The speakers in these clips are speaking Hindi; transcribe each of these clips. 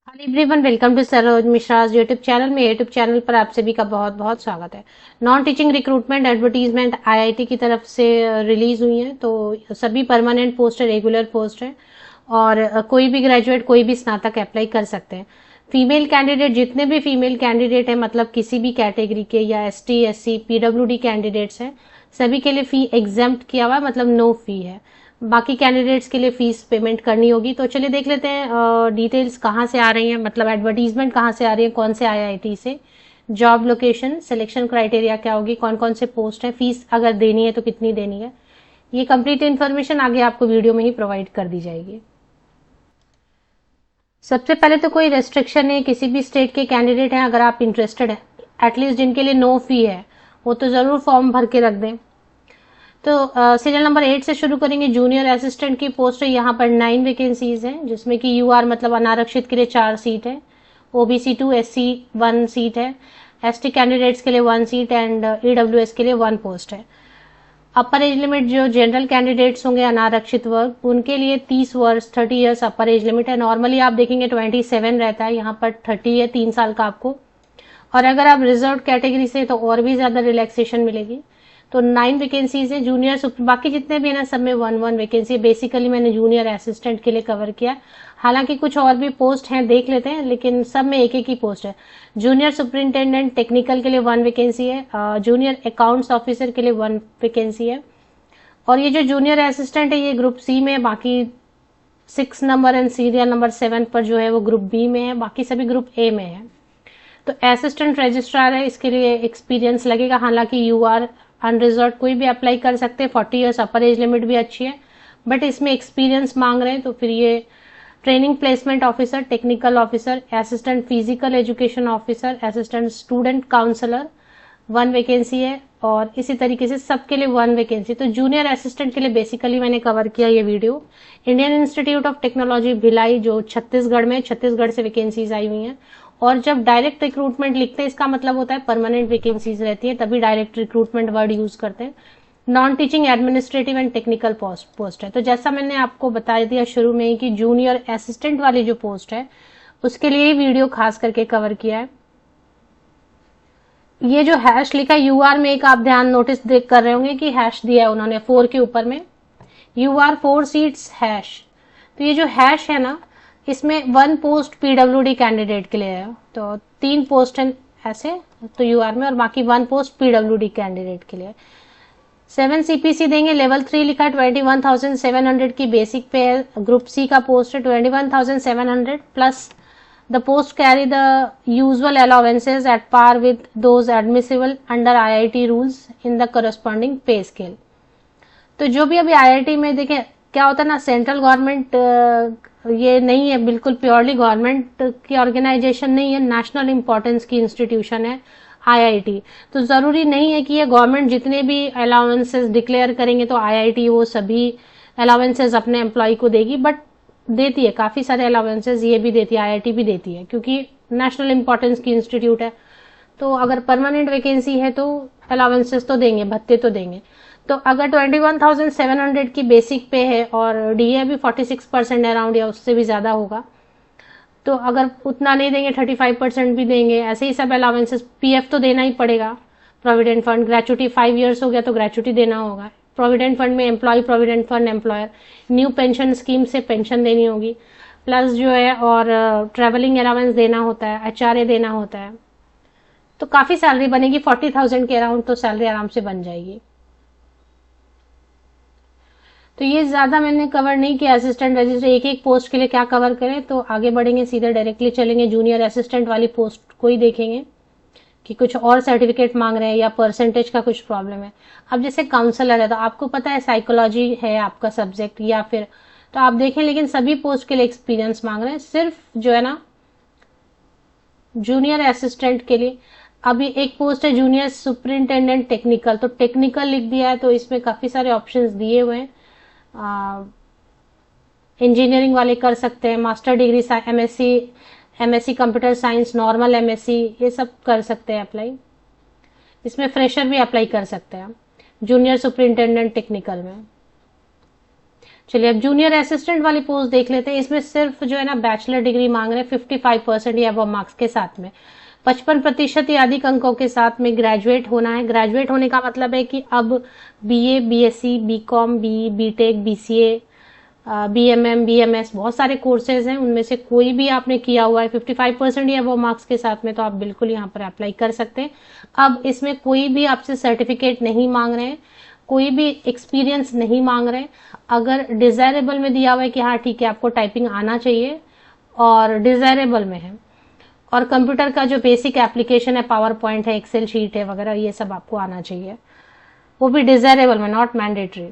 Hello everyone, welcome to Saroj Mishra's YouTube channel. में यूट्यूब चैनल पर आप सभी का बहुत बहुत स्वागत है। Non teaching recruitment advertisement IIT की तरफ से रिलीज हुई है, तो सभी परमानेंट पोस्ट है, रेगुलर पोस्ट है और कोई भी ग्रेजुएट, कोई भी स्नातक अप्लाई कर सकते हैं। फीमेल कैंडिडेट, जितने भी फीमेल कैंडिडेट हैं, मतलब किसी भी कैटेगरी के या एसटी एससी पीडब्ल्यूडी कैंडिडेट्स हैं, सभी के लिए फी एग्जेम्प्ट किया हुआ है, मतलब नो फी है। बाकी कैंडिडेट्स के लिए फीस पेमेंट करनी होगी। तो चलिए देख लेते हैं डिटेल्स कहाँ से आ रही हैं, मतलब एडवर्टीजमेंट कहाँ से आ रही है, कौन से आईआईटी से, जॉब लोकेशन, सिलेक्शन क्राइटेरिया क्या होगी, कौन कौन से पोस्ट है, फीस अगर देनी है तो कितनी देनी है। ये कंप्लीट इन्फॉर्मेशन आगे आपको वीडियो में ही प्रोवाइड कर दी जाएगी। सबसे पहले तो कोई रेस्ट्रिक्शन नहीं, किसी भी स्टेट के कैंडिडेट हैं अगर आप इंटरेस्टेड हैं, एटलीस्ट जिनके लिए नो फी है, वो तो जरूर फॉर्म भर के रख दें। तो सीरियल नंबर 8 से शुरू करेंगे। जूनियर असिस्टेंट की पोस्ट है, यहाँ पर 9 वैकेंसीज हैं, जिसमें कि यूआर मतलब अनारक्षित के लिए 4 सीट है, ओबीसी 2, एससी 1 सीट है, एसटी कैंडिडेट्स के लिए 1 सीट एंड ईडब्ल्यूएस के लिए 1 पोस्ट है। अपर एज लिमिट जो जनरल कैंडिडेट्स होंगे अनारक्षित वर्ग, उनके लिए 30 वर्ष 30 ईयर्स अपर एज लिमिट है। नॉर्मली आप देखेंगे 27 रहता है, यहाँ पर 30 है, 3 साल का आपको। और अगर आप रिजर्व कैटेगरी से तो और भी ज्यादा रिलैक्सेशन मिलेगी। तो 9 वैकेंसीज है जूनियर, बाकी जितने भी है ना सब में 1 वैकेंसी है। बेसिकली मैंने जूनियर असिस्टेंट के लिए कवर किया, हालांकि कुछ और भी पोस्ट हैं, देख लेते हैं, लेकिन सब में एक एक ही पोस्ट है। जूनियर सुपरिंटेंडेंट टेक्निकल के लिए 1 वैकेंसी है, जूनियर अकाउंट्स ऑफिसर के लिए 1 वैकेंसी है। और ये जो जूनियर असिस्टेंट है ये ग्रुप सी में, बाकी 6 नंबर एंड सीरियल नंबर 7 पर जो है वो ग्रुप बी में है, बाकी सभी ग्रुप ए में है। तो असिस्टेंट रजिस्ट्रार है, इसके लिए एक्सपीरियंस लगेगा, हालांकि यूआर अनरिजर्व कोई भी अप्लाई कर सकते हैं। 40 ईयर्स अपर एज लिमिट भी अच्छी है, बट इसमें एक्सपीरियंस मांग रहे हैं, तो फिर ये training placement officer, technical officer, assistant physical education officer, assistant student counsellor 1 vacancy है, और इसी तरीके से सबके लिए 1 वैकेंसी। तो जूनियर असिस्टेंट के लिए बेसिकली मैंने कवर किया ये video. Indian institute of technology Bhilai जो छत्तीसगढ़ में, छत्तीसगढ़ से वैकेंसीज आई हुई हैं। और जब डायरेक्ट रिक्रूटमेंट लिखते हैं इसका मतलब होता है परमानेंट वैकेंसीज रहती है, तभी डायरेक्ट रिक्रूटमेंट वर्ड यूज करते हैं। Non teaching administrative and technical post है। तो जैसा मैंने आपको बता दिया शुरू में ही कि जूनियर असिस्टेंट वाली जो पोस्ट है उसके लिए वीडियो खास करके कवर किया है। ये जो हैश लिखा यूआर में, एक आप ध्यान नोटिस देख कर रहे होंगे कि हैश दिया है उन्होंने 4 के ऊपर में, यूआर 4 सीट्स हैश। तो ये जो हैश है ना, इसमें 1 पोस्ट पीडब्ल्यूडी कैंडिडेट के लिए है, तो 3 पोस्ट है ऐसे तो यूआर में, और बाकी 1 पोस्ट पीडब्ल्यूडी कैंडिडेट के लिए। 7 सीपीसी देंगे। लेवल 3 लिखा 21,700 की बेसिक पे है। ग्रुप सी का पोस्ट है 21,700 plus the post carry the usual allowances at par with those admissible under IIT rules in the corresponding pay scale. तो जो भी अभी आईआईटी में देखें क्या होता है ना, सेंट्रल गवर्नमेंट ये नहीं है, बिल्कुल प्योरली गवर्नमेंट की ऑर्गेनाइजेशन नहीं है, नेशनल इंपॉर्टेंस की इंस्टीट्यूशन है आईआईटी। तो जरूरी नहीं है कि ये गवर्नमेंट जितने भी अलाउंसेस डिक्लेयर करेंगे तो आईआईटी वो सभी अलाउंसेस अपने एम्प्लॉय को देगी, बट देती है काफी सारे अलाउंसेस, ये भी देती है, आईआईटी भी देती है, क्योंकि नेशनल इंपॉर्टेंस की इंस्टीट्यूट है। तो अगर परमानेंट वैकेंसी है तो अलाउंसेस तो देंगे, भत्ते तो देंगे। तो अगर 21,700 की बेसिक पे है और डीए भी 46% अराउंड या उससे भी ज्यादा होगा, तो अगर उतना नहीं देंगे 35% भी देंगे, ऐसे ही सब अलाउंसेस। पीएफ तो देना ही पड़ेगा, प्रोविडेंट फंड, ग्रेचुटी 5 ईयर्स हो गया तो ग्रेचुटी देना होगा। प्रोविडेंट फंड में employ provident fund, employer, new pension scheme से पेंशन देनी होगी, प्लस जो है और ट्रेवलिंग अलाउंस देना होता है, एचआरए देना होता है। तो काफी सैलरी बनेगी, 40,000 के अराउंड तो सैलरी आराम से बन जाएगी। तो ये ज्यादा मैंने कवर नहीं किया असिस्टेंट रजिस्टर, एक एक पोस्ट के लिए क्या कवर करें। तो आगे बढ़ेंगे, सीधे डायरेक्टली चलेंगे जूनियर असिस्टेंट वाली पोस्ट को ही देखेंगे कि कुछ और सर्टिफिकेट मांग रहे हैं या परसेंटेज का कुछ प्रॉब्लम है। अब जैसे काउंसलर है तो आपको पता है साइकोलॉजी है आपका सब्जेक्ट, या फिर तो आप देखें, लेकिन सभी पोस्ट के लिए एक्सपीरियंस मांग रहे हैं। सिर्फ जो है ना जूनियर असिस्टेंट के लिए अभी एक पोस्ट है जूनियर सुपरिंटेंडेंट टेक्निकल, तो टेक्निकल लिख दिया है, तो इसमें काफी सारे ऑप्शंस दिए हुए हैं। इंजीनियरिंग वाले कर सकते हैं, master degree MSc computer science, normal MSc, ये सब कर सकते हैं अप्लाई। इसमें फ्रेशर भी अप्लाई कर सकते हैं जूनियर सुपरिंटेंडेंट टेक्निकल में। चलिए अब जूनियर असिस्टेंट वाली पोस्ट देख लेते हैं। इसमें सिर्फ जो है ना बैचलर डिग्री मांग रहे हैं 55% या अबव मार्क्स के साथ में, 55% या अधिक अंकों के साथ में ग्रेजुएट होना है। ग्रेजुएट होने का मतलब है कि अब BA, BSc, BCom, BE, BTech, BCA, BMM, BMS, बहुत सारे कोर्सेज हैं, उनमें से कोई भी आपने किया हुआ है 55% या अबव मार्क्स के साथ में, तो आप बिल्कुल यहाँ पर अप्लाई कर सकते हैं। अब इसमें कोई भी आपसे सर्टिफिकेट नहीं मांग रहे हैं, कोई भी एक्सपीरियंस नहीं मांग रहे हैं। अगर डिजायरेबल में दिया हुआ है कि हाँ ठीक है आपको टाइपिंग आना चाहिए और डिजायरेबल में है, और कंप्यूटर का जो बेसिक एप्लीकेशन है, पावर पॉइंट है, एक्सेल शीट है वगैरह, ये सब आपको आना चाहिए, वो भी डिजायरेबल में, नॉट मैंडेटरी।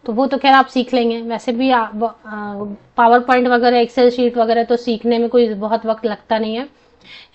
तो वो तो खैर आप सीख लेंगे, वैसे भी पावर पॉइंट वगैरह, एक्सेल शीट वगैरह तो सीखने में कोई बहुत वक्त लगता नहीं है।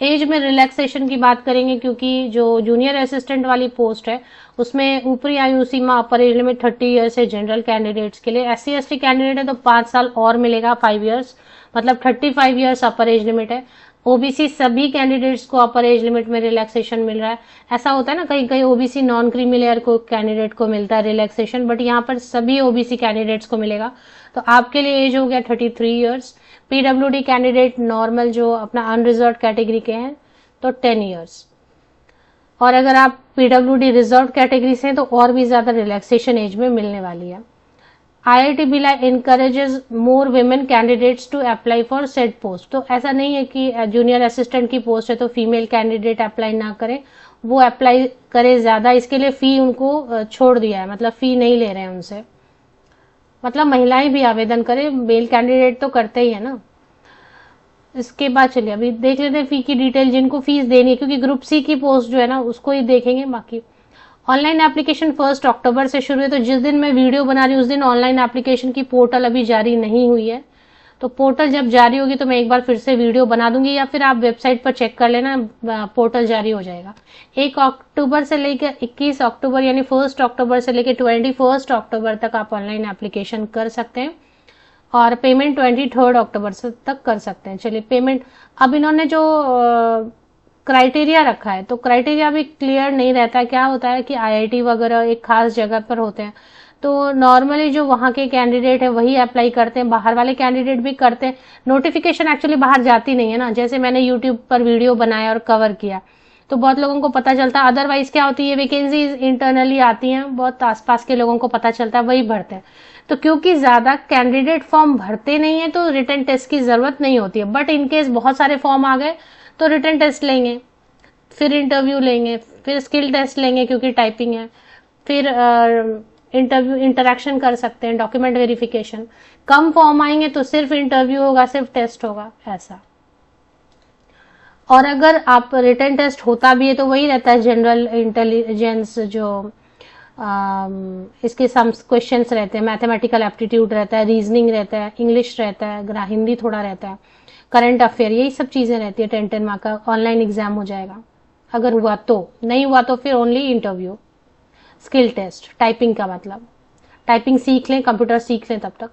एज में रिलैक्सेशन की बात करेंगे, क्योंकि जो जूनियर असिस्टेंट वाली पोस्ट है उसमें ऊपरी आयु सीमा अपर एज लिमिट 30 ईयर्स है जनरल कैंडिडेट्स के लिए। SC ST कैंडिडेट है तो 5 साल और मिलेगा, 5 ईयर्स, मतलब 35 ईयर्स अपर एज लिमिट है। ओबीसी सभी कैंडिडेट्स को अपर एज लिमिट में रिलैक्सेशन मिल रहा है। ऐसा होता है ना, कहीं कहीं ओबीसी नॉन क्रीमी लेयर को कैंडिडेट को मिलता है रिलैक्सेशन, बट यहाँ पर सभी ओबीसी कैंडिडेट्स को मिलेगा। तो आपके लिए एज हो गया 33 ईयर्स। पीडब्ल्यूडी कैंडिडेट नॉर्मल जो अपना अनरिजर्व कैटेगरी के हैं तो 10 ईयर्स, और अगर आप पीडब्ल्यूडी रिजर्व कैटेगरी से हैं तो और भी ज्यादा रिलैक्सेशन एज में मिलने वाली है। IIT Bhilai encourages more women candidates to apply for said post। तो ऐसा नहीं है कि जूनियर असिस्टेंट की पोस्ट है तो फीमेल कैंडिडेट अप्लाई ना करें, वो अप्लाई करे ज्यादा। इसके लिए फी उनको छोड़ दिया है, मतलब फी नहीं ले रहे हैं उनसे, मतलब महिलाएं भी आवेदन करें, मेल कैंडिडेट तो करते ही है ना। इसके बाद चलिए अभी देख लेते हैं फी की डिटेल, जिनको फीस देनी है, क्योंकि ग्रुप सी की पोस्ट जो है ना उसको ही देखेंगे। बाकी ऑनलाइन एप्लीकेशन 1 अक्टूबर से शुरू है, तो जिस दिन मैं वीडियो बना रही हूँ उस दिन ऑनलाइन एप्लीकेशन की पोर्टल अभी जारी नहीं हुई है। तो पोर्टल जब जारी होगी तो मैं एक बार फिर से वीडियो बना दूंगी, या फिर आप वेबसाइट पर चेक कर लेना, पोर्टल जारी हो जाएगा। 1 अक्टूबर से लेकर 21 अक्टूबर यानी 1 अक्टूबर से लेकर 21 अक्टूबर तक आप ऑनलाइन एप्लीकेशन कर सकते हैं, और पेमेंट 23 अक्टूबर से तक कर सकते हैं। चलिए पेमेंट, अब इन्होंने जो क्राइटेरिया रखा है तो क्राइटेरिया भी क्लियर नहीं रहता है। क्या होता है कि IIT वगैरह एक खास जगह पर होते हैं, तो नॉर्मली जो वहां के कैंडिडेट है वही अप्लाई करते हैं, बाहर वाले कैंडिडेट भी करते हैं। नोटिफिकेशन एक्चुअली बाहर जाती नहीं है ना, जैसे मैंने यूट्यूब पर वीडियो बनाया और कवर किया तो बहुत लोगों को पता चलता है। अदरवाइज क्या होती है, वैकेंसीज इंटरनली आती हैं, बहुत आसपास के लोगों को पता चलता है, वही भरते हैं। तो क्योंकि ज्यादा कैंडिडेट फॉर्म भरते नहीं है तो रिटन टेस्ट की जरूरत नहीं होती है, बट इनकेस बहुत सारे फॉर्म आ गए तो रिटन टेस्ट लेंगे, फिर इंटरव्यू लेंगे, फिर स्किल टेस्ट लेंगे क्योंकि टाइपिंग है, फिर इंटरव्यू इंटरेक्शन कर सकते हैं, डॉक्यूमेंट वेरिफिकेशन। कम फॉर्म आएंगे तो सिर्फ इंटरव्यू होगा, सिर्फ टेस्ट होगा, ऐसा। और अगर आप रिटन टेस्ट होता भी है तो वही रहता है, जनरल इंटेलिजेंस जो इसके सम क्वेश्चंस रहते हैं, मैथमेटिकल एप्टीट्यूड रहता है, रीजनिंग रहता है, इंग्लिश रहता है, हिंदी थोड़ा रहता है, करंट अफेयर, यही सब चीजें रहती है। 10 मार्क का ऑनलाइन एग्जाम हो जाएगा अगर हुआ तो, नहीं हुआ तो फिर only interview, skill test. Typing का मतलब टाइपिंग सीख लें, कंप्यूटर सीख लें तब तक।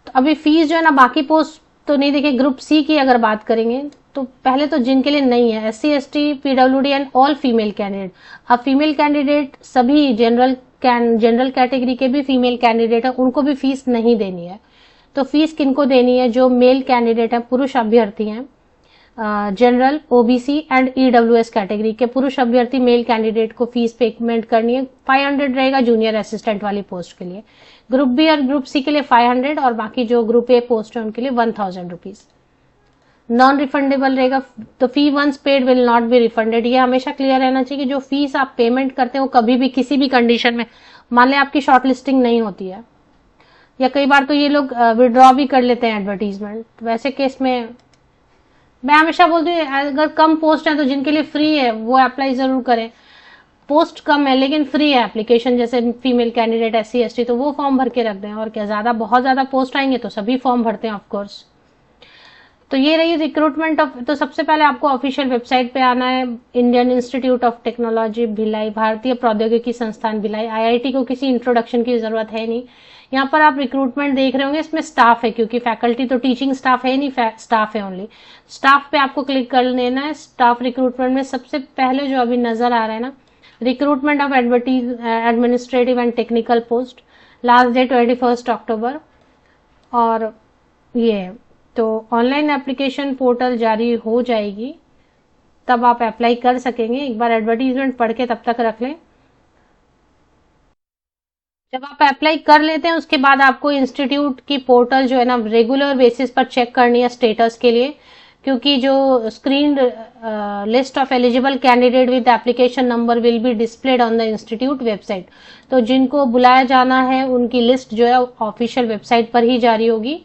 तो अभी फीस जो है ना, बाकी पोस्ट तो नहीं देखे, ग्रुप सी की अगर बात करेंगे तो पहले तो जिनके लिए नहीं है, SC ST PWD and all female candidate. अब फीमेल कैंडिडेट सभी जनरल कैटेगरी के भी फीमेल कैंडिडेट है, उनको भी फीस नहीं देनी है। तो फीस किनको देनी है, जो मेल कैंडिडेट है, पुरुष अभ्यर्थी हैं, general, OBC and EWS category के पुरुष अभ्यर्थी मेल कैंडिडेट को फीस पेमेंट करनी है। 500 रहेगा जूनियर असिस्टेंट वाली पोस्ट के लिए, ग्रुप बी और ग्रुप सी के लिए 500, और बाकी जो ग्रुप ए पोस्ट है उनके लिए 1000 रुपीज। नॉन रिफंडेबल रहेगा, तो fee once paid will not be refunded. ये हमेशा क्लियर रहना चाहिए कि जो फीस आप पेमेंट करते हैं वो कभी भी किसी भी कंडीशन में, मान लें आपकी शॉर्ट लिस्टिंग नहीं होती है, या कई बार तो ये लोग विड्रॉ भी कर लेते हैं एडवर्टीजमेंट, वैसे केस में मैं हमेशा बोलती हूँ अगर कम पोस्ट है तो जिनके लिए फ्री है वो अप्लाई जरूर करें। पोस्ट कम है लेकिन फ्री है एप्लीकेशन, जैसे फीमेल कैंडिडेट, SC ST, तो वो फॉर्म भर के रख दें। और क्या, ज्यादा बहुत ज्यादा पोस्ट आएंगे तो सभी फॉर्म भरते हैं ऑफकोर्स। तो ये रही रिक्रूटमेंट ऑफ। तो सबसे पहले आपको ऑफिशियल वेबसाइट पे आना है, Indian institute of technology Bhilai, भारतीय प्रौद्योगिकी संस्थान भिलाई। IIT को किसी इंट्रोडक्शन की जरूरत है नहीं। यहाँ पर आप रिक्रूटमेंट देख रहे होंगे, इसमें स्टाफ है, क्योंकि फैकल्टी तो टीचिंग स्टाफ है नहीं, स्टाफ है ओनली। स्टाफ पे आपको क्लिक कर लेना है। स्टाफ रिक्रूटमेंट में सबसे पहले जो अभी नजर आ रहा है ना, recruitment of administrative and technical post, last date 21 October. और ये तो ऑनलाइन एप्लीकेशन पोर्टल जारी हो जाएगी, तब आप अप्लाई कर सकेंगे। एक बार एडवर्टीजमेंट पढ़ के तब तक रख लें। जब आप अप्लाई कर लेते हैं उसके बाद आपको इंस्टीट्यूट की पोर्टल जो है ना रेगुलर बेसिस पर चेक करनी है स्टेटस के लिए, क्योंकि जो screen list of eligible candidate with application number will be displayed on the institute website. तो जिनको बुलाया जाना है उनकी लिस्ट जो है ऑफिशियल वेबसाइट पर ही जारी होगी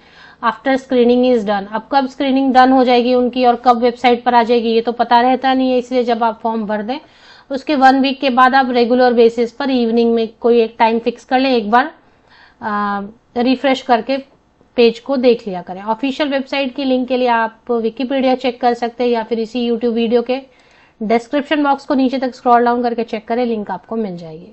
आफ्टर स्क्रीनिंग इज डन। अब कब स्क्रीनिंग डन हो जाएगी उनकी और कब वेबसाइट पर आ जाएगी ये तो पता रहता नहीं है, इसलिए जब आप फॉर्म भर दें उसके 1 वीक के बाद आप रेगुलर बेसिस पर इवनिंग में कोई एक टाइम फिक्स कर लें, एक बार रिफ्रेश करके पेज को देख लिया करें। ऑफिशियल वेबसाइट की लिंक के लिए आप विकिपीडिया चेक कर सकते हैं या फिर इसी यूट्यूब वीडियो के डिस्क्रिप्शन बॉक्स को नीचे तक स्क्रॉल डाउन करके चेक करें, लिंक आपको मिल जाएगी।